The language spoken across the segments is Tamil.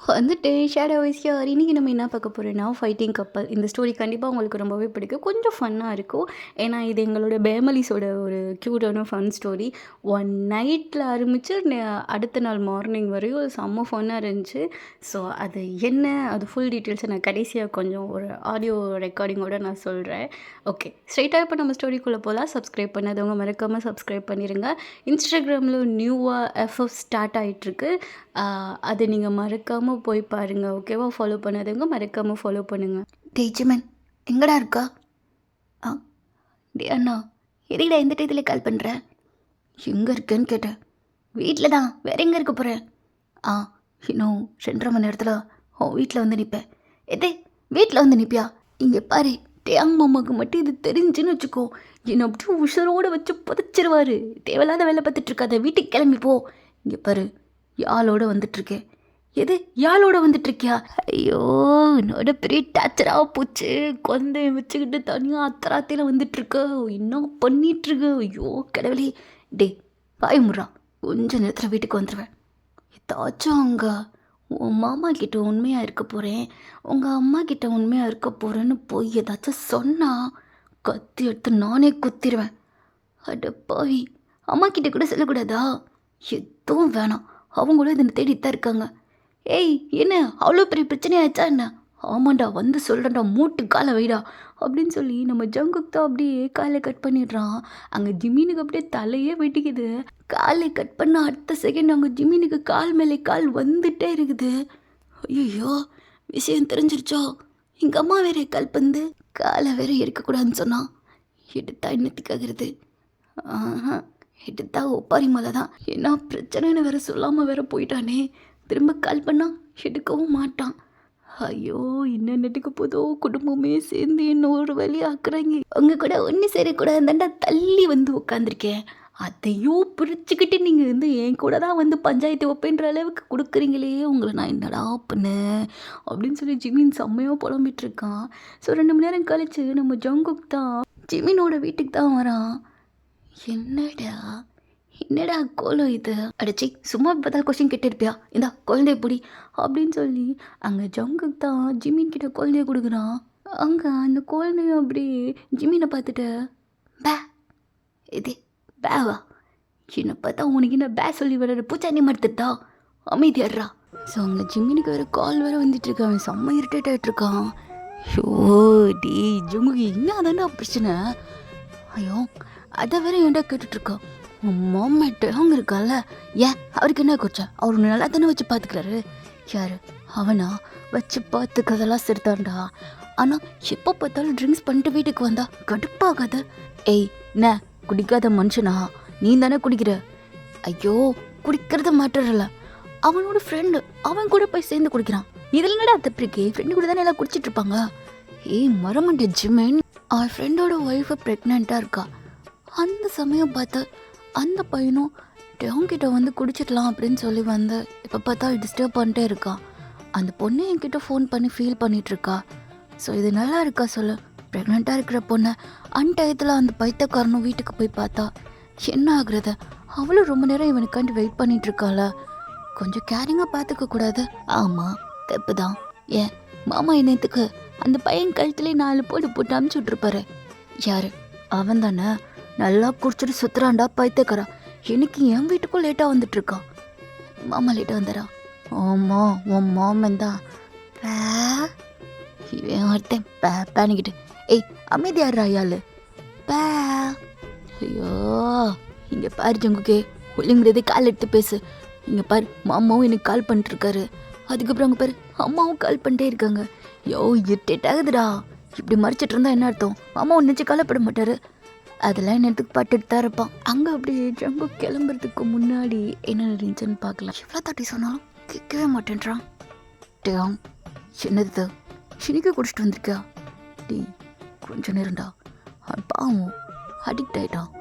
வந்துட்டு ஷேடோ இஸ் ஹியர். இன்னைக்கு நம்ம என்ன பார்க்க போறோம்னா, ஃபைட்டிங் கப்பல். இந்த ஸ்டோரி கண்டிப்பா உங்களுக்கு ரொம்பவே பிடிக்கும். கொஞ்சம் ஃபன்னா இருக்கும். ஏன்னா, இது எங்களோட பேமலிஸோட ஒரு க்யூட்டான ஃபன் ஸ்டோரி. ஒன் நைட்ல ஆரம்பிச்சு அடுத்த நாள் மார்னிங் வரையும் செம்ம ஃபன்னா இருந்துச்சு. ஸோ அது என்ன, அது ஃபுல் டீட்டெயில்ஸை நான் கடைசியா கொஞ்சம் ஒரு ஆடியோ ரெக்கார்டிங்கோட நான் சொல்றேன். ஓகே, ஸ்ட்ரெயிட்டா இப்போ நம்ம ஸ்டோரிக்குள்ள போலாம். சப்ஸ்கிரைப் பண்ணாதவங்க மறக்காம சப்ஸ்கிரைப் பண்ணிருங்க. இன்ஸ்டாகிராமில நியூவா எஃப்எஃப் ஸ்டார்ட் ஆயிட்டிருக்கு. அது நீங்க மறக்காம போய் பாருங்க. ஓகேவா? ஃபாலோ பண்ணாதவங்க மறக்காம ஃபாலோ பண்ணுங்க. டேய் ஜிமன், எங்கடா இருக்கா? ஆ டேய் அண்ணா, எதுக்குடா இந்த டயத்துல கால் பண்ற? எங்க இருக்கேன்னு கேட்டேன். வீட்டில் தான், வேற எங்க இருக்க போற? ஆ இன்னும் 2:30 மணி நேரத்தில் உன் வீட்டில் வந்து நிற்பேன். எதே வீட்டில் வந்து நிற்பியா? இங்கே பாரு, டேங் மாமாவுக்கு மட்டும் இது தெரிஞ்சுன்னு வச்சுக்கோ, என்னை அப்படியே உஷரோடு வச்சு புதைச்சிருவாரு. தேவையில்லாத வேலை பார்த்துட்டு இருக்காத, வீட்டுக்கு கிளம்பி போ. இங்கே பாரு, யாழோட வந்துட்டுருக்கேன். எது யாழோட வந்துட்டுருக்கியா? ஐயோ, என்னோட பெரிய டாச்சராக போச்சு. குழந்தைய வச்சுக்கிட்டு தனியாக அத்தராத்தையில் வந்துட்டுருக்க, என்ன பண்ணிகிட்ருக்கு? ஐயோ கடவுளே. டே பாய் முறா, கொஞ்ச நேரத்தில் வீட்டுக்கு வந்துடுவேன். ஏதாச்சும் அங்கே உன் மாமா கிட்ட உண்மையாக இருக்க போகிறேன், உங்கள் அம்மா கிட்ட உண்மையாக இருக்க போகிறேன்னு போய் ஏதாச்சும் சொன்னால் கத்தி எடுத்து நானே குத்திடுவேன். அட பாவி, அம்மா கிட்ட கூட சொல்லக்கூடாதா? எதுவும் வேணாம், அவங்களும் இதை தேடித்தான் இருக்காங்க. ஏய் என்ன அவ்வளோ பெரிய பிரச்சனையாச்சா என்ன? ஆமாண்டா, வந்து சொல்கிறேன்டா, மூட்டு காலை வைடா அப்படின்னு சொல்லி நம்ம ஜங்குக் தான் அப்படியே காலை கட் பண்ணிடுறான். அங்கே ஜிமீனுக்கு அப்படியே தலையே வெட்டிக்குது. காலை கட் பண்ண அடுத்த செகண்ட் அங்கே ஜிமீனுக்கு கால் மேலே கால் வந்துட்டே இருக்குது. ஐயோ, விஷயம் தெரிஞ்சிருச்சோ? எங்கள் அம்மா வேற கால் பந்து காலை வேற இருக்கக்கூடாதுன்னு சொன்னான். எடுத்தா என்னத்துக்காகிறது? ஆஹா, எடுத்தா ஒப்பாரி மலை தான். என்ன பிரச்சனைன்னு வேற சொல்லாமல் வேற போயிட்டானே. திரும்ப கால் பண்ணால் எடுக்கவும் மாட்டான். ஐயோ, இன்னும் நெட்டுக்கு போதோ, குடும்பமே சேர்ந்து என்ன ஒரு வழி ஆக்குறாங்க. அவங்க கூட ஒன்று சேரக்கூடாதுதாண்டா தள்ளி வந்து உட்காந்துருக்கேன். அதையும் பிரிச்சுக்கிட்டு நீங்கள் வந்து என் கூட தான் வந்து பஞ்சாயத்து வைப்பேன்ற அளவுக்கு கொடுக்குறீங்களே, உங்களை நான் என்னடா பண்ணேன் அப்படின்னு சொல்லி ஜிமின் செம்மையாக புலம்பிட்டு இருக்கான். ஸோ 2 மணி நேரம் கழிச்சு நம்ம ஜங்குக் தான் ஜிமினோட வீட்டுக்கு தான் வரான். என்னடா என்னடா கோலம் இது? அடிச்சி சும்மா பார்த்தால் கொஸ்டின் கேட்டிருப்பியா? இந்தா குழந்தைய பிடி அப்படின்னு சொல்லி அங்கே ஜங்குக்கு தான் ஜிமின் கிட்ட குழந்தைய கொடுக்குறான். அங்கே அந்த குழந்தைய அப்படி ஜிமினை பார்த்துட்டு பே, இது பேவா? என்னை பார்த்தா உனக்கு என்ன பே சொல்லி வர்ற பூச்சாண்டி மறுத்துட்டா? அமைதியாடுறா. ஸோ அங்கே ஜிமினுக்கு வேறு கால் வேறு வந்துட்டு இருக்கான். அவன் செம்ம இரிட்டேட் ஆகிட்டு இருக்கான். ஷோ டி ஜங்குக்கு என்ன தானே பிரச்சனை? ஐயோ, அதை வேற ஏன்டா கேட்டுட்ருக்கோம். உன் மாமேட்டு அவங்க இருக்கால, ஏன் அவருக்கு என்ன குறைச்சா? அவர் நல்லா தானே வச்சு பார்த்துக்கிறாரு. யார் அவனா? வச்சு பார்த்துக்கிறதெல்லாம் சரிதான்டா. ஆனால் எப்போ பார்த்தாலும் ட்ரிங்க்ஸ் பண்ணிட்டு வீட்டுக்கு வந்தா கடுப்பாகாத? ஏய் என்ன குடிக்காத மனுஷனா? நீ தானே குடிக்கிற? ஐயோ, குடிக்கிறது மாட்டறல, அவனோட ஃப்ரெண்டு அவன் கூட போய் சேர்ந்து குடிக்கிறான். இதில் என்னடா தப்பு இருக்கு? ஃப்ரெண்டு கூட தானே எல்லாம் குடிச்சிட்டு இருப்பாங்க. ஏய் மரமண்ட ஜிமின், அவன் ஃப்ரெண்டோட ஒய்ஃபை ப்ரெக்னெண்ட்டாக இருக்கா. அந்த சமயம் பார்த்து அந்த பையனும் டவுன்கிட்ட வந்து குடிச்சிடலாம் அப்படின்னு சொல்லி வந்து இப்போ பார்த்தா டிஸ்டர்ப் பண்ணிட்டே இருக்கான். அந்த பொண்ணு என்கிட்ட ஃபோன் பண்ணி ஃபீல் பண்ணிகிட்ருக்கா. ஸோ இது நல்லா இருக்கா சொல்லு? ப்ரெக்னெண்ட்டாக இருக்கிற பொண்ணை அன்டயத்தில் அந்த பைத்தியக்காரனும் வீட்டுக்கு போய் பார்த்தா என்ன ஆகுறது? அவளும் ரொம்ப நேரம் இவனுக்காண்டி வெயிட் பண்ணிகிட்ருக்காள. கொஞ்சம் கேரிங்காக பார்த்துக்க கூடாது? ஆமாம், தப்பு தான். ஏன் மாமா என்னத்துக்கு அந்த பையன் கழுத்துலேயே 4 போட்டு அமுச்சு விட்ருப்பாரு. யார்? அவன் தானே நல்லா குடிச்சிட்டு சுத்துறான்டா பைத்தியக்காரா. எனக்கு என் வீட்டுக்கும் லேட்டாக வந்துட்டுருக்கான். மாமா லேட்டாக வந்துடா? ஆமாம், உன் மாமன் தான். இவன் ஒருத்தன் பேனிக்கிட்டு. ஏய் அமைதியாடுறா யாழ். பே. ஐயோ, இங்கே பாரு ஜங்குக்கே, ஒழுங்குறதே கால் எடுத்து பேசு. இங்கே பாரு, மாமாவும் எனக்கு கால் பண்ணிட்டுருக்காரு. அதுக்கப்புறம் அங்கே பாரு, அம்மாவும் கால் பண்ணிட்டே இருக்காங்க. யோ இரிட்டேட் ஆகுதுடா. இப்படி மறைச்சிட்டு இருந்தா என்ன அர்த்தம்? மாமா ஒன்றுச்சு காலப்பட மாட்டார். அதெல்லாம் என்னத்துக்கு பட்டுட்டு தான் இருப்பான். அங்கே அப்படியே ஜங்கு கிளம்புறதுக்கு முன்னாடி என்ன இருந்துச்சுன்னு பார்க்கலாம். எவ்வளோ தாட்டி சொன்னாலும் கேட்கவே மாட்டேன்றான். டேம் சின்னது சினிக்க குடிச்சிட்டு வந்திருக்கா? டீ கொஞ்சம் நேரம்டா. பாவம் அடிக்ட் ஆகிட்டான்.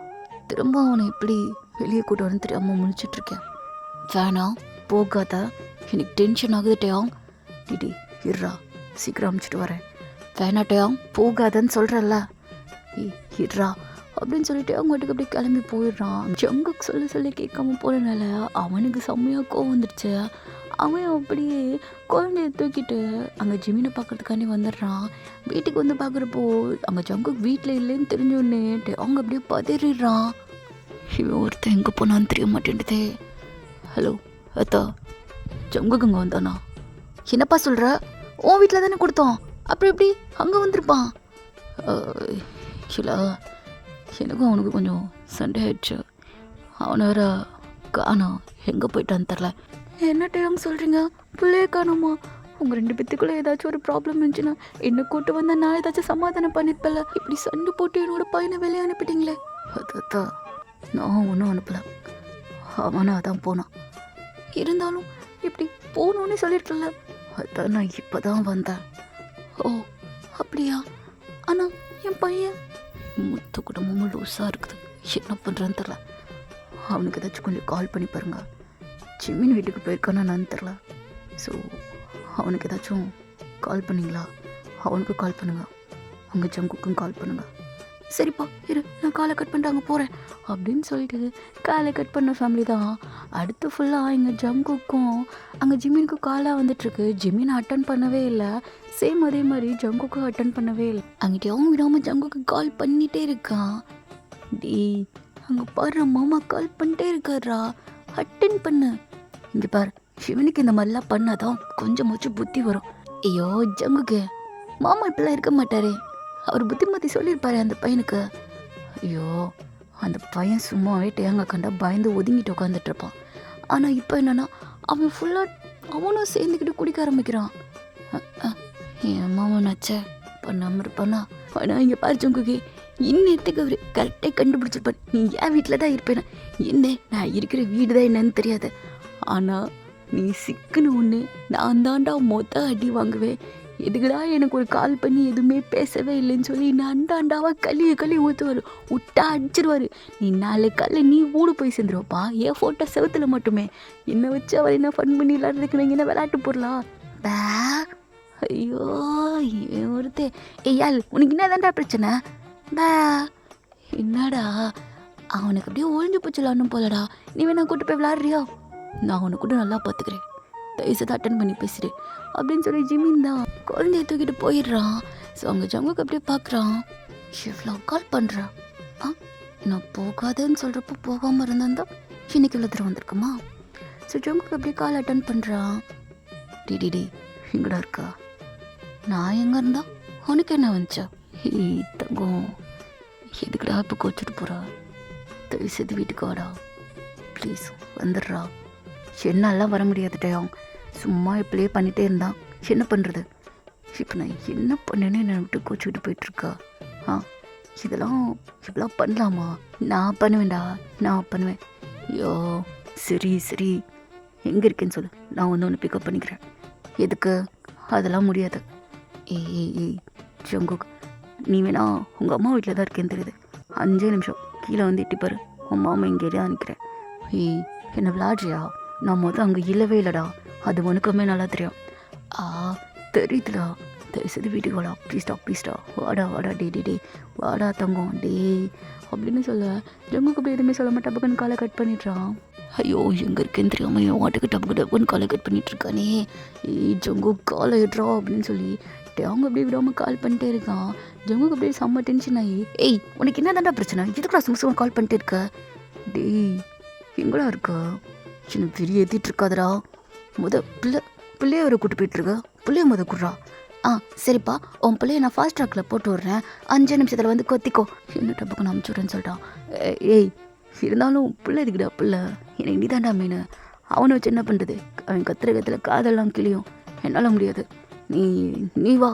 திரும்ப அவனை எப்படி வெளியே கூட்டு வரன்னு தெரியாமல் முழிச்சிட்ருக்கேன். வேணாம் போகாத, எனக்கு டென்ஷன் ஆகுது டேம். டிடி இருறா, சீக்கிரம் அமுச்சிட்டு வரேன். வேணாட்டையாம் போகாதன்னு சொல்கிறல்ல, இருறா அப்படின்னு சொல்லிட்டு அவங்க வீட்டுக்கு அப்படியே கிளம்பி போயிடுறான். ஜங்குக்கு சொல்லி கேட்காம போகிறனால அவனுக்கு செம்மையாக கோவம் வந்துடுச்சு. அவன் அப்படியே குழந்தைய தூக்கிட்டு அங்கே ஜிமினை பார்க்கறதுக்காண்டி வந்துடுறான். வீட்டுக்கு வந்து பார்க்குறப்போ அங்கே ஜங்குக் வீட்டில் இல்லைன்னு தெரிஞ்சோடனே அவங்க அப்படியே பதறிடுறான். இவன் ஒருத்தன் எங்கே போனான்னு தெரிய மாட்டேன்டுதே. ஹலோ அத்தா, ஜங்குக் அங்கே வந்தானா? என்னப்பா சொல்கிற? உன் வீட்டில் தானே கொடுத்தோம், அப்புறம் எப்படி அங்கே வந்திருப்பான்? இல்லை, எனக்கும் அவனுக்கு கொஞ்சம் சண்டை ஆயிடுச்சு. அவனை வேற காணோம், எங்கே போயிட்டான்னு தெரில. என்ன டைம் சொல்கிறீங்க? பிள்ளையே காணோமா? உங்கள் 2 பேத்துக்குள்ளே ஏதாச்சும் ஒரு ப்ராப்ளம் இருந்துச்சுன்னா என்னை கூட்டு வந்தால் நான் ஏதாச்சும் சமாதானம் பண்ணிருப்பேன்ல. இப்படி சண்டை போட்டு என்னோட பையனை வெளியே அனுப்பிட்டீங்களே. அத்தா, நான் ஒன்றும் அனுப்பலை, அவனாக தான் போனான். இருந்தாலும் இப்படி போகணுன்னு சொல்லியிருக்கல, அதான் நான் இப்போ தான் வந்தேன். ஓ அப்படியா? ஆனால் என் பையன் மொத்த குடும்பமும் லூஸாக இருக்குது, என்ன பண்ணுறேன்னு தெரில. அவனுக்கு ஏதாச்சும் கொஞ்சம் கால் பண்ணி பாருங்க. ஜிமின் வீட்டுக்கு போயிருக்கானா நான் தெரில. ஸோ அவனுக்கு ஏதாச்சும் கால் பண்ணிங்களா? அவனுக்கு கால் பண்ணுங்க, அங்கே ஜங்குக்கும் கால் பண்ணுங்க. சரிப்பா இரு, நான் காலை கட் பண்ணிட்டு அங்கே போகிறேன் அப்படின்னு சொல்லிட்டு காலை கட் பண்ண ஃபேமிலி தான். அடுத்து ஃபுல்லாக எங்கள் ஜங்குக்கும் அங்கே ஜிமினுக்கும் காலாக வந்துட்டுருக்கு. ஜிமின் அட்டன் பண்ணவே இல்லை, சேம் அதே மாதிரி ஜங்குக்கும் அட்டன் பண்ணவே இல்லை. அங்கிட்டையும் விடாமல் ஜங்குக்கு கால் பண்ணிகிட்டே இருக்கான். டி அங்கே பாரு, மாமா கால் பண்ணிட்டே இருக்காரா, அட்டன் பண்ணு. இங்கே பாரு, சிவனுக்கு இந்த மாதிரிலாம் பண்ணாதான் கொஞ்சமாச்சும் புத்தி வரும். ஐயோ ஜங்குக்கு, மாமா இப்படிலாம் இருக்க மாட்டாரே, அவர் புத்திமதி சொல்லியிருப்பாரு அந்த பையனுக்கு. ஐயோ அந்த பையன் சும்மாவே தேங்காய் கண்டா பயந்து ஒதுங்கிட்டு உட்காந்துட்டு இருப்பான். ஆனால் இப்போ என்னன்னா அவன் ஃபுல்லாக அவனும் சேர்ந்துக்கிட்டு குடிக்க ஆரம்பிக்கிறான். என் மாமனாச்சே பண்ணாமல் இருப்பானா? ஆனால் இங்கே பாரு ஜங்குக்கு, இன்னத்துக்கு அவர் கரெக்டாக கண்டுபிடிச்சிருப்பான். நீ என் வீட்டில் தான் இருப்பேன், என்ன நான் இருக்கிற வீடு தான் என்னன்னு தெரியாது. ஆனால் நீ சிக்குன்னு ஒன்று நான் தாண்டா அடி வாங்குவேன். எதுக்குடா எனக்கு ஒரு கால் பண்ணி எதுவுமே பேசவே இல்லைன்னு சொல்லி நான் அண்டாண்டாவா களி ஊற்றுவார், விட்டா அடிச்சிருவார். நீ 4 கல்ல நீ ஊடு போய் சேர்ந்துருவப்பா. என் ஃபோட்டோ செவத்தில் மட்டுமே என்னை வச்சு அவர் என்ன ஃபன் பண்ணி விளாட்றதுக்கு நீங்கள் என்ன விளையாட்டு போடலாம் பே. ஐயோ இவன் ஒருத்தே. ஏயால் உனக்கு என்ன தாண்டா பிரச்சனை பே? என்னடா அவனுக்கு அப்படியே ஒழிஞ்சு போச்சு விளாடணும் போலடா. நீ வேணா கூட்டு போய் விளாட்றியோ? நான் அவனை கூட நல்லா பார்த்துக்கிறேன், தயவுசெய்து அட்டன் பண்ணி பேசுகிறேன் அப்படின்னு சொல்லி ஜிமின் தான் குழந்தைய தூக்கிட்டு போயிடுறான். ஸோ அவங்க ஜங்குக்கு அப்படியே பார்க்குறான். எவ்வளோ கால் பண்ணுறான். நான் போகாதேன்னு சொல்கிறப்போ போகாமல் இருந்திருந்தா இன்னைக்கு இவ்வளோ தூரம் வந்திருக்குமா? ஸோ ஜங்குக்கு அப்படியே கால் அட்டன் பண்ணுறான். டிடி எங்கடா இருக்கா? நான் எங்கே இருந்தா உனக்கு என்ன வந்துச்சா? தங்கம் எதுக்குடா இப்போ கோச்சிட்டு போகிறா? தயவுசெய்து வீட்டுக்கு வாடா ப்ளீஸ், வந்துடுறா. என்னாலாம் வர முடியாது டயம், சும்மா இப்படியே பண்ணிகிட்டே இருந்தான், என்ன பண்ணுறது? இப்போ நான் என்ன பண்ணேன்னு என்னை விட்டு கோச்சிக்கிட்டு போயிட்டுருக்கா? இப்படிலாம் பண்ணலாமா? நான் பண்ணுவேன்டா, நான் பண்ணுவேன். ஐயோ சரி எங்கே இருக்கேன்னு சொல்லு, நான் ஒன்று பிக்கப் பண்ணிக்கிறேன். எதுக்கு? அதெல்லாம் முடியாது. ஏய் ஜங்குக், நீ வேணா உங்கள் அம்மா வீட்டில் தான் இருக்கேன்னு தெரியுது, 5 நிமிஷம் கீழே வந்து எட்டிப்பாரு, உன் மாமா இங்கே தான் நிற்கிறேன். என்ன விளாட்றியா? நான் அங்கே இல்லவே இல்லைடா, அது உனக்குமே நல்லா தெரியும். தெரியுதுடா, தயவுசெய்து வீட்டுக்கு வாடா ப்ளீஸ்டா, வாடா டே வாடா தங்கம் டே அப்படின்னு சொல்ல ஜங்குக்கு அப்படி எதுவுமே சொல்ல மாட்டேன். டப்புக்குன்னு காலை கட் பண்ணிடுறான். ஐயோ எங்கே இருக்கேன்னு தெரியாமல் என் வாட்டுக்கு டப்புக்குன்னு காலை கட் பண்ணிட்டுருக்கானே. ஜங்கு காலை எடுறா அப்படின்னு சொல்லி அவங்க அப்படியே விடாமல் கால் பண்ணிட்டே இருக்கான். ஜங்குக்கு அப்படியே செம்ம டென்ஷன் ஆகி, ஏய் உனக்கு என்ன தாண்டா பிரச்சனை, எதுக்குடா சும்மா கால் பண்ணிட்டே இருக்க? டேய் எங்கடா இருக்கா? சின்ன பெரிய ஏற்றிட்டு இருக்காதடா. பிள்ளைய வர கூட்டு போயிட்டுருக்க, பிள்ளைய கூடுறா. சரிப்பா, உன் பிள்ளைய நான் ஃபாஸ்ட் ட்ராக்கில் போட்டு விட்றேன், 5 நிமிஷத்தில் வந்து கொத்திக்கோ. என்ன டப்புக்கு நான் அனுப்பிச்சுட்றேன்னு சொல்லிட்டான். ஏய் இருந்தாலும் பிள்ளை இருக்குடா, பிள்ளை எனக்கு நீ தாண்டா மீன். அவனை வச்சு என்ன பண்ணுறது? அவன் கத்துற காதெல்லாம் கிளியும், என்னால் முடியாது. நீ வா,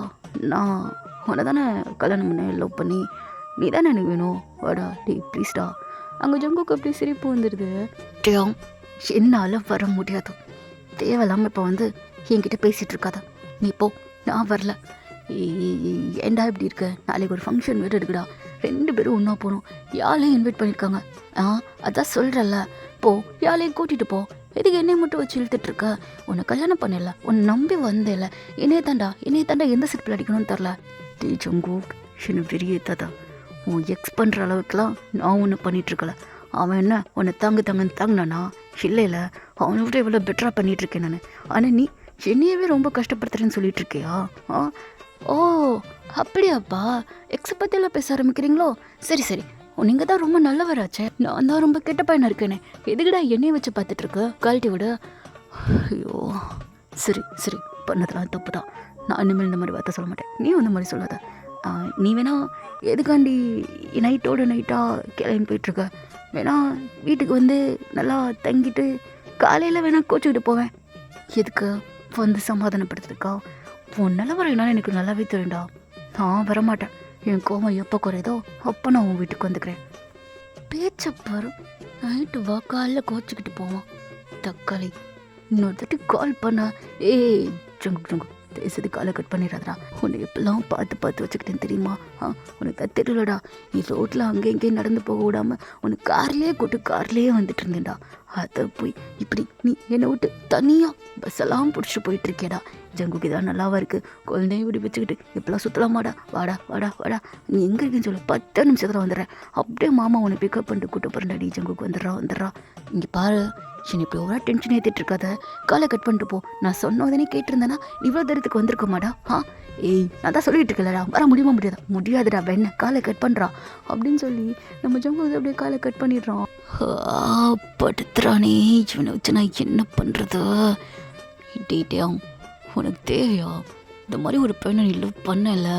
நான் உன்னை தானே கல்யாணம் பண்ண, லவ் பண்ணி, நீ தானே எனக்கு வேணும், வாடா டே ப்ளீஸ்டா. அங்கே ஜங்குக்கு அப்படியே சிரிப்பு வந்துடுது. டேம் என்னால் வர முடியாது, தேவையில்லாமல் இப்போ வந்து என்கிட்ட பேசிகிட்டு இருக்காத, நீ போ, நான் வரல. ஏண்டா இப்படி இருக்க? நாளைக்கு ஒரு ஃபங்க்ஷன் வேறு இருக்குடா, 2 பேரும் ஒன்றா போகணும், யாரையும் இன்வைட் பண்ணியிருக்காங்க. அதான் சொல்கிறல்ல, போ யாரையும் கூட்டிகிட்டு போ. எதுக்கு என்னை மட்டும் வச்சு இழுத்துட்ருக்க? உன்னை கல்யாணம் பண்ணல, உன்னை நம்பி வந்தேல, என்னையே தாண்டா எந்த சிற்பில் அடிக்கணும்னு தெரில. டே ஜங்கு, என்ன பெரிய தாத்தா, உன் எக்ஸ் பண்ணுற அளவுக்குலாம் நான் ஒன்று பண்ணிகிட்ருக்கல. அவன் என்ன உன்னை தாங்குன்னு தாங்கினானா? இல்லை இல்லை, அவனை விட எவ்வளோ பெட்டராக பண்ணிகிட்ருக்கேன் நான். ஆனால் நீ என்னையவே ரொம்ப கஷ்டப்படுத்துறேன்னு சொல்லிட்டு இருக்கியா? ஆ, ஓ அப்படியாப்பா, எக்ஸை பற்றியெல்லாம் பேச ஆரம்பிக்கிறீங்களோ? சரி சரி, நீங்கள் தான் ரொம்ப நல்லவராச்சே, நான் தான் ரொம்ப கெட்ட பையனாக இருக்கேனே. எதுக்குடா என்னையை வச்சு பார்த்துட்ருக்க? கழட்டி விட. ஐயோ சரி சரி, பண்ணதெல்லாம் தப்பு தான். நான் இனிமேல் இந்த மாதிரி வார்த்தை சொல்ல மாட்டேன். நீ அந்த மாதிரி சொல்லாத. நீ வேணா எதுக்காண்டி நைட்டோட நைட்டாக கிளம்பி போயிட்டுருக்க? வேணா வீட்டுக்கு வந்து நல்லா தங்கிட்டு காலையில் வேணா கோச்சிக்கிட்டு போவேன். எதுக்கு? வந்து சமாதானப்படுத்துறதுக்கா? உன் நிலவரம் என்னன்னு எனக்கு நல்லாவே தெரியும்டா. நான் வரமாட்டேன். என் கோவம் எப்போ குறையுதோ அப்போ நான் உன் வீட்டுக்கு வந்துக்கிறேன். பேச்சப்பாரு, நைட்டு வா, காலைல கோச்சிக்கிட்டு போவான் தக்காளி. இன்னொரு தட்டி கால் பண்ண, ஏய் ஜங்கு ஜங்கு பேசுறது காலை கட் பண்ணிடாதடா. உன்னை எப்பெல்லாம் பார்த்து பார்த்து வச்சுக்கிட்டேன்னு தெரியுமா? உனக்கு தான் தெரியலடா. நீ ரோட்டில் அங்கே இங்கேயும் நடந்து போக விடாமல் உனக்கு கார்லேயே கூட்டு கார்லேயே வந்துட்டு இருந்தேன்டா. அதை போய் இப்படி நீ என்னை விட்டு தனியாக பஸ்ஸெல்லாம் பிடிச்சிட்டு போயிட்டுருக்கேடா. ஜங்குக்கு இதான் நல்லாவா இருக்குது? குழந்தையும் இப்படி வச்சுக்கிட்டு இப்பெல்லாம் சுற்றலாமாடா? வாடா வாடா வாடா, நீ எங்கே இருக்குன்னு சொல்லு, 10 நிமிஷத்தில் வந்துடுறேன். அப்படியே மாமா உன்னை பிக்கப் பண்ணிட்டு கூட்டு போகிறேன்டாடி. ஜங்குக்கு வந்துடுறா. இங்கே பாரு, என்னை இப்போ எவ்வளோ டென்ஷன் ஏற்றிட்டு இருக்காத. காலை கட் பண்ணிட்டு போ. நான் சொன்னோதனே கேட்டிருந்தேன்னா இவ்வளோ தூரத்துக்கு வந்திருக்க மாட்டா. ஏய், நான் தான் சொல்லிட்டு இருக்கலடா, வர முடியுமா? முடியாதுடா வெண்ண, காலை கட் பண்ணுறா அப்படின்னு சொல்லி நம்ம ஜங்கு அப்படியே காலை கட் பண்ணிடுறான். படுத்துறானே, இவனை வச்சு நான் என்ன பண்ணுறது? டீட்டேம் உனக்கு தேவையா? இந்த மாதிரி ஒரு பையனை நீ லவ் பண்ணல,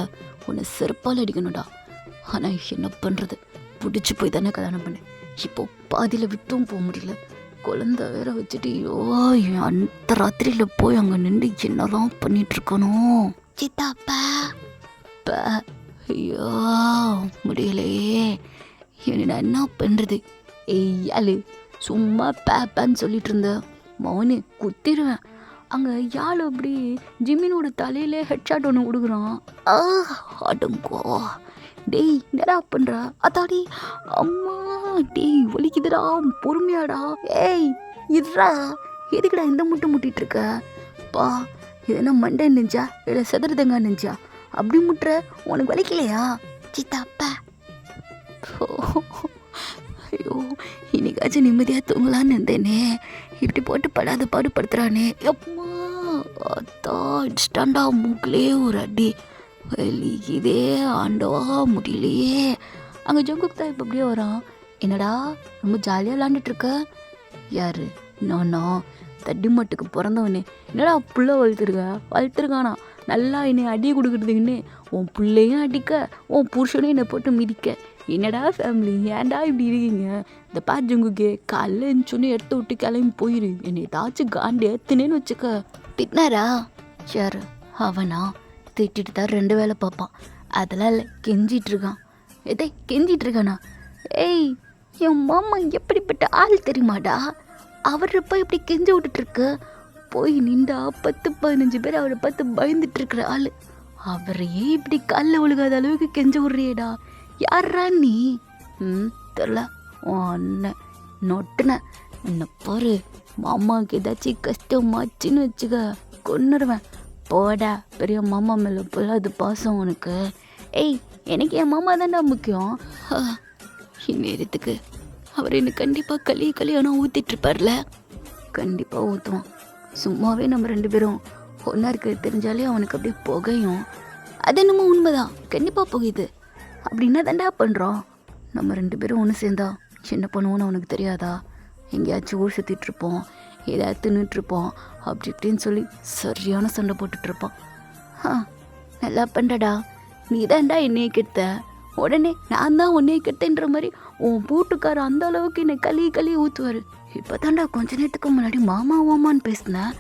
உன்னை செருப்பால் அடிக்கணும்டா. ஆனால் என்ன பண்ணுறது, பிடிச்சி போய் தானே கல்யாணம் பண்ணேன். இப்போ பாதியில் விட்டும் போக முடியல. குழந்தை வேற வச்சுட்டு அந்த ராத்திரியில் போய் அங்கே நின்று என்னெல்லாம் பண்ணிட்டு இருக்கணும். சித்தாப்பா ஐயோ முடியலையே, நான் என்ன பண்ணுறது? ஏய் சும்மா பேப்பான்னு சொல்லிட்டு இருந்த மௌனு குத்திடுவேன். அங்கே யாழ் அப்படி ஜிம்மினோட தலையிலே ஹெட்ஷாட் ஒன்று கொடுக்குறான். அடங்கோ டேய், என்னடா பண்ணுறா? அதாடி அம்மா, டேய் வலிக்குதுடா, பொறுமையாடா. ஏய் இதுடா, எதுக்குடா இந்த முட்டிட்டு இருக்க? பா, இது என்ன மண்டை நினைச்சா இல்லை செதறதங்க நினைச்சா? அப்படி முட்டுற, உனக்கு வலிக்கலையா? சித்தாப்பா ஐயோ, இன்னைக்காச்சும் நிம்மதியாக தூங்கலான்னு இருந்தேனே, இப்படி போட்டு படாத பாடுபடுத்துறானே. எப்பா அதான் இன்ஸ்டண்டா மூக்கிலே ஒரு அடி வலிக்குதே, ஆண்டவா முடியலையே. அங்கே ஜங்குக்கு தான் இப்போ அப்படியே வரான். என்னடா ரொம்ப ஜாலியாக விளாண்டுட்ருக்க? யாரு? நானா? தட்டி மட்டுக்கு பிறந்தவனே. என்னடா புள்ள வளர்த்துருக்கானா? நல்லா என்னை அடி கொடுக்குறதுக்குன்னு உன் பிள்ளையும் அடிக்க, உன் புருஷனையும் என்னை போட்டு மிதிக்க. என்னடா ஃபேமிலி, ஏன்டா இப்படி இருக்கீங்க? இந்த ஜங்குக்கே காலைல இருந்துச்சோன்னு எடுத்து விட்டு கிளம்பி போயிரு. என்னை ஏதாச்சும் காண்டி ஏற்றுனேன்னு வச்சுக்க. திட்டினாரா? யாரு? அவனா? திட்டிட்டு தான் 2 வேலை பார்ப்பான். அதெல்லாம் இல்லை, கெஞ்சிட்டு இருக்கான். கெஞ்சிட்டு இருக்கானா? ஏய், என் மாமா எப்படிப்பட்ட ஆள் தெரியுமாடா? அவரை போய் இப்படி கெஞ்சி விட்டுட்டுருக்கு. போய் நின்றா 10-15 பேர் அவரை பார்த்து பயந்துட்டு இருக்கிற ஆள். அவரையே இப்படி காலில் ஒழுகாத அளவுக்கு கெஞ்ச விட்றியேடா. யாரா நீ? தெரில, உன் அண்ணன் நொட்டுன. என்ன பாரு, மாமாவுக்கு ஏதாச்சும் கஷ்டமாச்சுன்னு வச்சுக்க, கொன்னுருவேன். போடா, பெரிய மாமா மேலே போல பாசம் உனக்கு. ஏய், எனக்கு என் மாமா தான்டா முக்கியம். இந்நேரத்துக்கு அவர் எனக்கு கண்டிப்பாக கல்யாணம் ஊற்றிட்டுருப்பார்ல. கண்டிப்பாக ஊற்றுவான். சும்மாவே நம்ம 2 பேரும் ஒன்றா இருக்கிறது தெரிஞ்சாலே அவனுக்கு அப்படியே புகையும். அது என்னமோ உண்மைதான், கண்டிப்பாக புகையுது. அப்படின்னா தாண்டா பண்ணுறோம். நம்ம 2 பேரும் ஒன்று சேர்ந்தா என்ன பண்ணுவோன்னு அவனுக்கு தெரியாதா? எங்கேயாச்சும் ஊர் சுற்றிட்டுருப்போம், ஏதாவது தின்னுட்ருப்போம், அப்படி இப்படின்னு சொல்லி சரியான சண்டை போட்டுட்ருப்பான். நல்லா பண்ணுறடா, நீ தான்டா என்னையை கெடுத்த. உடனே நான் தான் உன்னையை கெடுத்தேன்ற மாதிரி உன் பூட்டுக்கார அந்த அளவுக்கு என்னை களி ஊற்றுவார். இப்போ தாண்டா கொஞ்ச நேரத்துக்கு முன்னாடி மாமா ஓமான்னு பேசினேன்.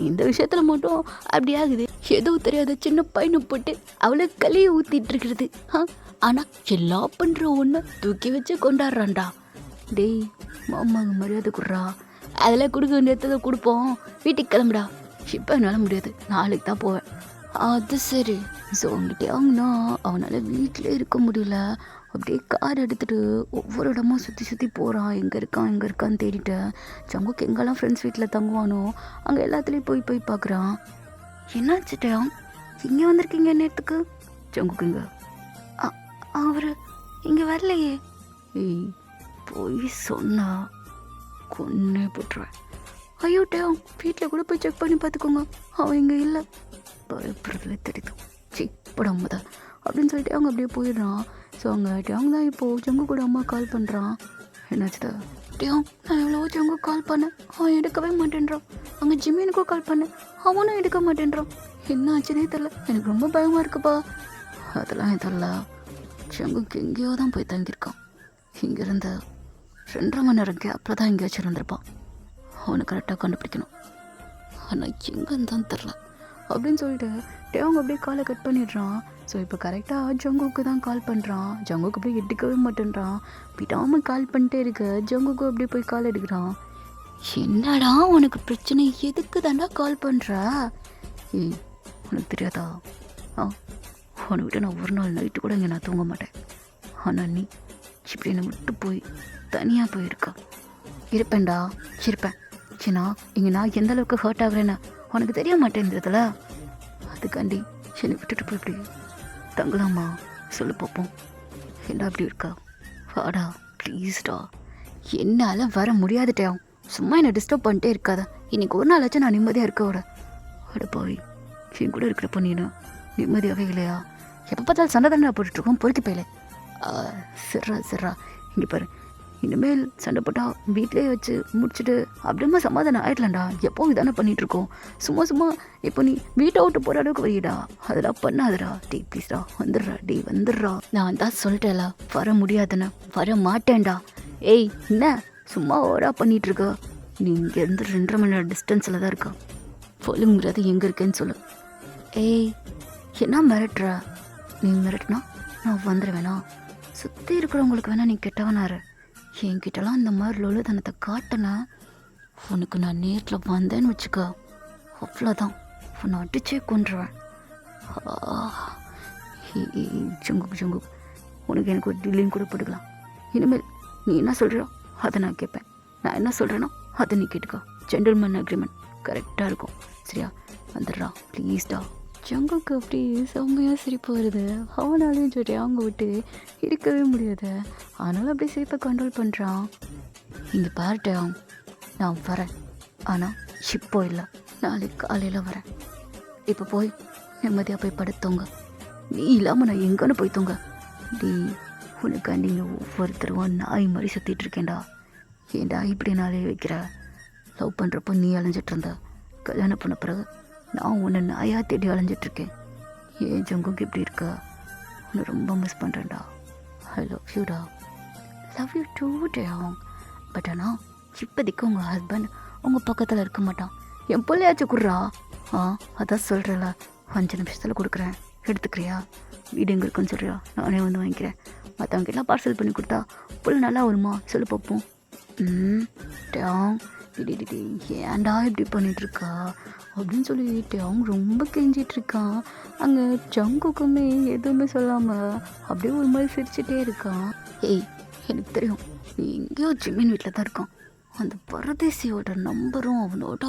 இந்த விஷயத்தில் மட்டும் அப்படி ஆகுது. ஏதோ தெரியாத சின்ன பையனை போட்டு அவளை களியை ஊற்றிட்டு இருக்கிறது. ஆனால் எல்லாம் பண்ணுற ஒன்று தூக்கி வச்சு கொண்டாடுறான்டா. டேய், மாமாவுக்கு மரியாதை கொடுறா. அதெல்லாம் கொடுக்க வேண்டியதை கொடுப்போம். வீட்டுக்கு கிளம்புடா. இப்போ என்னால் முடியாது, நாளைக்கு தான் போவேன். அது சரி. ஸோ அவங்ககிட்ட வாங்கினா அவனால் வீட்டிலே இருக்க முடியல. அப்படியே கார் எடுத்துகிட்டு ஒவ்வொரு இடமும் சுற்றி போகிறான். எங்கே இருக்கான்னு தேடிட்டு ஜங்குக்கு எங்கெல்லாம் ஃப்ரெண்ட்ஸ் வீட்டில் தங்குவானோ அங்கே எல்லாத்துலேயும் போய் பார்க்குறான். என்னாச்சுட்டா இங்கே வந்திருக்கீங்க நேரத்துக்கு? ஜங்குக்கு இங்கே அவர் இங்கே வரலையே. ஏய், போய் சொன்னா கொன்னே போட்டுருவேன். ஐயோ டேவ், வீட்டில் கூட போய் செக் பண்ணி பார்த்துக்கோங்க, அவன் இங்கே இல்லை. பயப்படுறதுல தெரியுது. சிப்படம் முத அப்படின்னு சொல்லிட்டு அவங்க அப்படியே போயிடுறான். ஸோ அங்கே டேவ் தான் இப்போது ஜங்கு கூட அம்மா கால் பண்ணுறான். என்னாச்சுதா? டேவ், நான் எவ்வளோ ஜங்கு கால் பண்ணேன், அவன் எடுக்கவே மாட்டேன்றான். அங்கே ஜிம்மினுக்கும் கால் பண்ணேன், அவனும் எடுக்க மாட்டேன்றான். என்ன ஆச்சுன்னே தெரில, எனக்கு ரொம்ப பயமாக இருக்குப்பா. அதெல்லாம் தெரில, ஜங்குக்கு எங்கேயோ தான் போய் தங்கியிருக்கான். இங்கேருந்து 2.5 மணி நேரம் கேப்பில் தான் எங்கேயாச்சும் இருந்திருப்பான். அவனை கரெக்டாக கண்டுபிடிக்கணும், ஆனால் எங்கன்னு தான் தெரில அப்படின்னு சொல்லிட்டு டேவங்க அப்படியே காலை கட் பண்ணிடுறான். ஸோ இப்போ கரெக்டாக ஜங்குக்கு தான் கால் பண்ணுறான். ஜங்குக்கு அப்படியே எடுக்கவே மாட்டேன்றான். விடாமல் கால் பண்ணிட்டே இருக்க ஜங்குக்கு அப்படியே போய் கால் எடுக்கிறான். என்னடா உனக்கு பிரச்சனை, எதுக்கு தாண்டா கால் பண்ணுற? ஏய், உனக்கு தெரியாதா? உன்னை விட்டு நான் ஒரு நாள் நைட்டு கூட இங்கே நான் தூங்க மாட்டேன். ஆனால் நீ இப்படி என்னை விட்டு போய் தனியாக போயிருக்கா. இருப்பேன்டா, இருப்பேன். சின்னா, இங்கே நான் எந்த அளவுக்கு ஹர்ட் ஆகுறேன்னு உனக்கு தெரிய மாட்டேங்கிறதுல. அதுக்காண்டி என்னை விட்டுட்டு போய் இப்படி தங்கலாமா? சொல்லு பார்ப்போம். என்ன அப்படி இருக்கா? வாடா ப்ளீஸ்டா. என்னால் வர முடியாதுட்டேன். சும்மா என்னை டிஸ்டர்ப் பண்ணிட்டே இருக்காத. இன்னைக்கு ஒரு நாளாச்சும் நான் நிம்மதியாக இருக்க விட. அட போய் என் கூட இருக்கிறப்ப நீனு நிம்மதியாகவே இல்லையா? எப்போ பார்த்தாலும் சண்டை தண்டை போட்டுட்ருக்கோம், பொறுக்கி போயில. சிர்ரா இங்கே பாரு, இனிமேல் சண்டை போட்டால் வீட்டிலே வச்சு முடிச்சுட்டு அப்படிமா சமாதானம் ஆயிடலாம்டா. எப்போ இதானே பண்ணிகிட்ருக்கோம். சும்மா இப்போ நீ வீட்டை விட்டு போகிற அளவுக்கு வரையடா. அதெல்லாம் பண்ணாதடா. டே ப்ளீஸ்டா, வந்துடுறா. டே வந்துடுறா. நான் தான் சொல்லிட்டேல, வர முடியாதுன்னு. வர மாட்டேன்டா. ஏய், என்ன சும்மா ஓரா பண்ணிகிட்ருக்க? நீ இங்கேருந்து 2.5 மணி நேரம் டிஸ்டன்ஸில் தான் இருக்கா. சொல்லுங்கிறது எங்கே இருக்கேன்னு சொல்லு. ஏய், என்ன மிரட்டுற? நீ மிரட்டுனா நான் வந்துடுவேனா? சுற்றி இருக்கிறவங்களுக்கு வேணா நீ கெட்டவனாரு. என்கிட்டலாம் இந்த மாதிரி லொலுதனத்தை காட்டினா உனக்கு நான் நேரில் வந்தேன்னு வச்சுக்க, அவ்வளோதான், உன்னை அடிச்சே கொண்டுருவேன். ஜங்கு, உனக்கு எனக்கு ஒரு டீலிங் கூட போட்டுக்கலாம். இனிமேல் நீ என்ன சொல்கிறியோ அதை நான் கேட்பேன். நான் என்ன சொல்கிறேனோ அதை நீ கேட்டுக்கோ. ஜென்டில்மேன் அக்ரிமெண்ட் கரெக்டாக இருக்கும், சரியா? வந்துடுறா ப்ளீஸ்டா. ஜங்குக்கு அப்படி செம்மையாக சிரிப்பு வருது. அவனாலையும் சொல்லிட்டு அவங்க விட்டு இருக்கவே முடியாது. ஆனாலும் அப்படி சிரிப்பை கண்ட்ரோல் பண்ணுறான். இங்கே பாருட்டே, நான் வரேன், ஆனால் இப்போ இல்லை, நாளைக்கு காலையில் வரேன். இப்போ போய் நிம்மதியாக போய் படுத்தோங்க. நீ இல்லாமல் நான் எங்கன்னு போய் தூங்க. டி உனக்கு நீங்கள் ஒவ்வொருத்தரும் நாய் மாதிரி சுற்றிட்டு இருக்கேன்டா. ஏன்டா இப்படி நாளே வைக்கிற? லவ் பண்ணுறப்போ நீ அலைஞ்சிட்டு இருந்த, கல்யாணம் பண்ண பிறகு நான் உன்னை நாயாக தேடி அலைஞ்சிட்ருக்கேன். ஏன் ஜங்குக்கு இப்படி இருக்கா? உன்னை ரொம்ப மிஸ் பண்ணுறேன்டா. ஐ லவ் யூடா. லவ் யூ டூ டேங். பட் ஆனால் இப்போதைக்கு உங்கள் ஹஸ்பண்ட் உங்கள் பக்கத்தில் இருக்க மாட்டான். என் பிள்ளையாச்சும் கொடுறா. அதான் சொல்கிறல, 5 நிமிஷத்தில் கொடுக்குறேன், எடுத்துக்கிறியா? வீடு எங்கே இருக்குன்னு சொல்கிறியா? நானே வந்து வாங்கிக்கிறேன். மற்றவங்க எல்லாம் பார்சல் பண்ணி கொடுத்தா புள்ள நல்லா வருமா? சொல்லு பார்ப்போம். டேங், ஏன்டா இப்படி பண்ணிகிட்ருக்கா அப்படின்னு சொல்லிட்டு அவங்க ரொம்ப கெஞ்சிட்ருக்கான். அங்கே ஜங்குக்குமே எதுவுமே சொல்லாமல் அப்படியே ஒரு மாதிரி சிரிச்சிட்டே இருக்கான். ஏய், எனக்கு தெரியும் நீ எங்கேயோ ஜிம்மின் வீட்டில் தான் இருக்கான். அந்த பரதேசியோட நம்பரும் அவனோட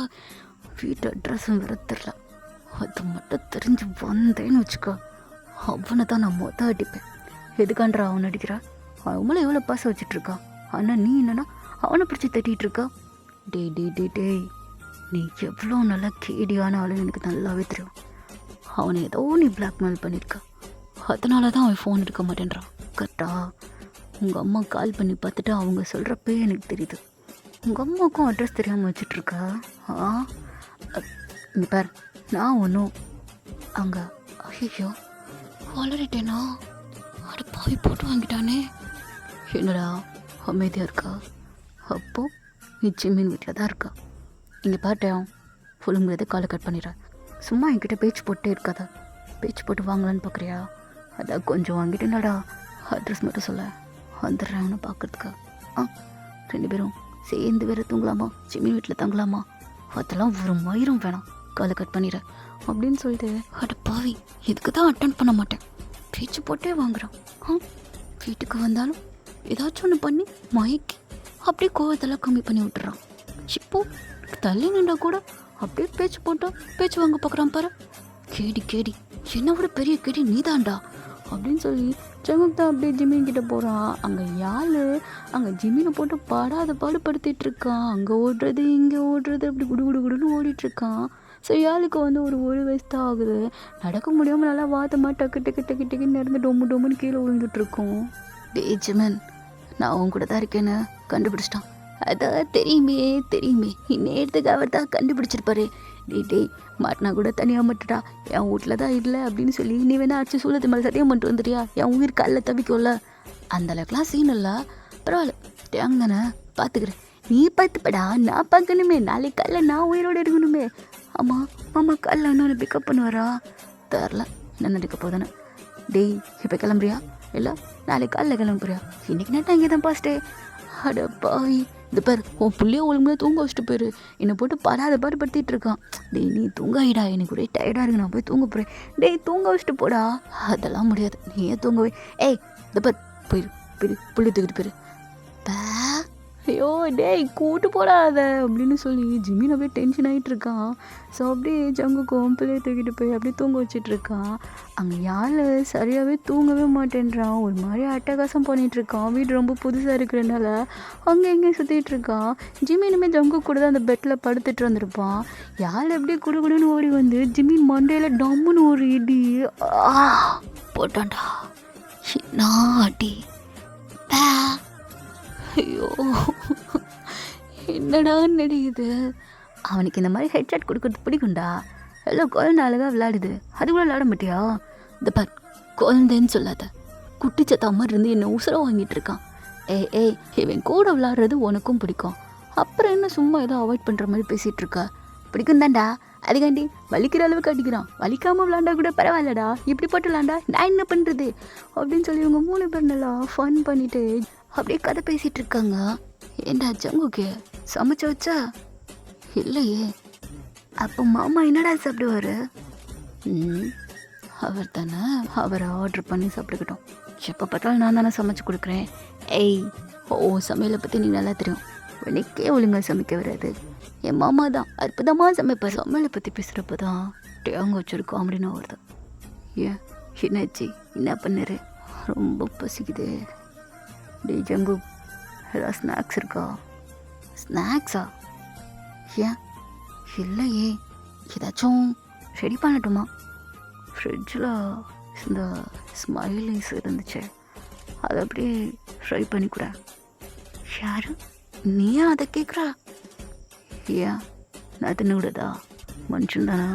வீட்டு அட்ரஸும் வேற தெரில. அது மட்டும் தெரிஞ்சு வந்தேன்னு வச்சுக்கோ, அவனை தான் நான் அடிப்பேன். எதுக்கான்றா அவனை அடிக்கிறா? அவன் மேலே எவ்வளோ பாசம் வச்சிட்ருக்கான். ஆனால் நீ என்னன்னா அவனை பிடிச்சி தட்டிகிட்டு இருக்கா. டேய், நீ எவ்வளோ நல்லா கேடியான ஆளுன்னு எனக்கு நல்லாவே தெரியும். அவனை ஏதோ நீ பிளாக்மெயில் பண்ணியிருக்க, அதனால தான் அவன் ஃபோன் எடுக்க மாட்டேன்றான். கரெக்டா? உங்கள் அம்மா கால் பண்ணி பார்த்துட்டு அவங்க சொல்கிறப்பே எனக்கு தெரியுது உங்கள் அம்மாவுக்கும் அட்ரஸ் தெரியாமல் வச்சிட்ருக்கா. இங்கே பார், நான் ஒன்றும் அங்கே ஐயோ வளரிட்டேனா? அட பாவி, போட்டு வாங்கிட்டானே. என்னடா அமைதியாக இருக்கா? அப்போது நீ ஜிம்மின் வீட்டில் தான் இருக்கா. இங்கே பாட்டேன், ஃபுல்லுங்கிறத காலை கட் பண்ணிடுறேன். சும்மா என்கிட்ட பேச்சு போட்டே இருக்காத. பேச்சு போட்டு வாங்கலான்னு பார்க்குறியா? அதான் கொஞ்சம் வாங்கிட்டேனாடா. அட்ரஸ் மட்டும் சொல்ல, வந்துடுறேன் அவனை பார்க்குறதுக்கு. 2 பேரும் சேர்ந்து வேறு தூங்கலாமா? ஜிம்மின் வீட்டில் தங்கலாமா? அதெல்லாம் ஒரு மயிரும் வேணாம், காலை கட் பண்ணிடுறேன் அப்படின்னு சொல்லிட்டு, அட பாவி, இதுக்கு தான் அட்டன் பண்ண மாட்டேன், பேச்சு போட்டே வாங்குறான். வீட்டுக்கு வந்தாலும் ஏதாச்சும் ஒன்று பண்ணி மயக்கி அப்படியே கோவத்தெல்லாம் கம்மி பண்ணி விட்டுறான். இப்போ தள்ளி நின்றா கூட அப்படியே பேச்சு போட்டா பேச்சு வாங்க பார்க்குறான் பாரு. கேடி, என்னை விட பெரிய கேடி நீதான்டா அப்படின்னு சொல்லி ஜங்குக் தான் அப்படியே ஜிமின் கிட்ட போகிறான். அங்கே அங்கே ஜிமினை போட்டு பாடுபடுத்திட்டு இருக்கான். அங்கே ஓடுறது இங்கே ஓடுறது அப்படி குடுன்னு ஓடிட்டுருக்கான். ஸோ யாழுக்கு ஒரு வயசு தான் ஆகுது. நடக்க முடியாமல் நல்லா வாத்தமாக டக்குன்னு நடந்து டொம்முன்னு கீழே விழுந்துட்டுருக்கோம். டேய் ஜிமின், நான் உன் கூட தான் இருக்கேன்னு கண்டுபிடிச்சிட்டான். அதான் தெரியுமே இந்நேரத்துக்கு அவர் தான் கண்டுபிடிச்சிருப்பாரு. டேய் மாட்டினா கூட தனியாக மட்டுடா, என் வீட்டில் தான் இல்லை அப்படின்னு சொல்லி நீ வேணா அடிச்சு சூழத்து மேலே சத்தியம் பண்ணிட்டு வந்துட்டியா, என் உயிர் கல்ல தவிக்கும்ல. அந்த அளவுக்குலாம் சீன் இல்லை, பரவாயில்ல டேங் தானே பார்த்துக்கிறேன். நீ பார்த்துப்படா, நான் பார்க்கணுமே, நாளைக்கு கல்ல நான் உயிரோடு இருக்கணுமே. ஆமாம் கல்ல இன்னொன்று பிக்கப் பண்ணுவாரா தெரில, என்ன நடக்க போதானே. டேய் இப்போ கிளம்புறியா இல்லை நாளைக்கு காலைல கிளம்புறியா? இன்றைக்கி நேரம் இங்கே தான் பாஸ்டே. அட பாவி, இந்த பேர் உன் புள்ளைய ஒழுங்காக தூங்க வச்சுட்டு போயிரு, என்னை போட்டு பாடுபடுத்திட்டு இருக்கான். டேய் நீ தூங்காயிடா, எனக்கு ஒரே டயர்டாக இருக்கு, நான் போய் தூங்க போகிறேன். டேய் தூங்க வச்சுட்டு போடா. அதெல்லாம் முடியாது, நீயே தூங்கவே. ஏய் இந்த பேர் போயிரு புள்ளி தூக்கிட்டு போயிரு. ஐயோ டேய் கூட்டு போடாத அப்படின்னு சொல்லி ஜிமின் அப்படியே டென்ஷன் ஆகிட்டு இருக்கான். ஸோ அப்படியே ஜங்குக்கும் பிள்ளையை தூக்கிட்டு போய் அப்படியே தூங்க வச்சிட்ருக்கான். அங்கே யாழ் சரியாகவே தூங்கவே மாட்டேன்றான், ஒரு மாதிரி அட்டகாசம் பண்ணிகிட்ருக்கான். வீடு ரொம்ப புதுசாக இருக்கிறனால அங்கே எங்கேயும் சுற்றிட்டுருக்கான். ஜிமினுமே ஜங்கு கூட தான் அந்த பெட்டில் படுத்துட்டு வந்திருப்பான். யாழ் அப்படியே குடுன்னு ஓடி வந்து ஜிமின் மண்டையில் டம்முன்னு ஒரு இடி போட்டான்டா. நான் அடி ஐயோ என்னடா நடிக்குது. அவனுக்கு இந்த மாதிரி ஹெட்செட் கொடுக்கறது பிடிக்கும்டா. எல்லாம் குழந்தை அழகாக விளையாடுது, அது கூட விளையாட மாட்டியா? இந்த பார், குழந்தைன்னு சொல்லாத, குட்டிச்சத்தா மாதிரி இருந்து என்னை உசுர வாங்கிட்டு இருக்கான். ஏய் இவன் கூட விளையாடுறது உனக்கும் பிடிக்கும், அப்புறம் என்ன சும்மா ஏதோ அவாய்ட் பண்ணுற மாதிரி பேசிகிட்டு இருக்கா? பிடிக்கும் தான்டா, அதுக்காண்டி வலிக்கிற அளவுக்கு அடிக்கிறான். வலிக்காமல் விளாண்டா கூட பரவாயில்லடா, இப்படி போட்டு விளாண்டா நான் என்ன பண்ணுறது அப்படின்னு சொல்லி இவங்க 3 பேர் நல்லா ஃபன் பண்ணிவிட்டு அப்படியே கதை பேசிகிட்டு இருக்காங்க. ஏண்டா ஜங்குக்கு சமைச்சு வச்சா? இல்லையே. அப்போ மாமா என்னடா சாப்பிடுவார்? அவர் தானே, அவரை ஆர்டர் பண்ணி சாப்பிட்டுக்கிட்டோம். எப்போ பார்த்தாலும் நான் தானே சமைச்சு கொடுக்குறேன். ஏய் சமையலை பற்றி நீ நல்லா தெரியும், எனக்கே ஒழுங்காக சமைக்க வராது. என் மாமா தான் அற்புதமாக சமைப்பார். சமையலை பற்றி பேசுகிறப்ப தான் டேங்க வச்சுருக்கோம் அப்படின்னு வருது. ஏன் என்னாச்சு, என்ன பண்ணுற? ரொம்ப பசிக்குது. டே ஜங்கு, ஏதாவது ஸ்நாக்ஸ் இருக்கா? ஸ்நாக்ஸா? ஏன் இல்லையே, ஏதாச்சும் ரெடி பண்ணட்டுமா? ஃப்ரிட்ஜில் இந்த ஸ்மைலிஸ் இருந்துச்சு, அதை அப்படியே ஃப்ரை பண்ணி கூட. யாரு நீயா அதை கேட்குறா? ஏன் நான் தின்னு விடுதா? மனுஷன் தானா?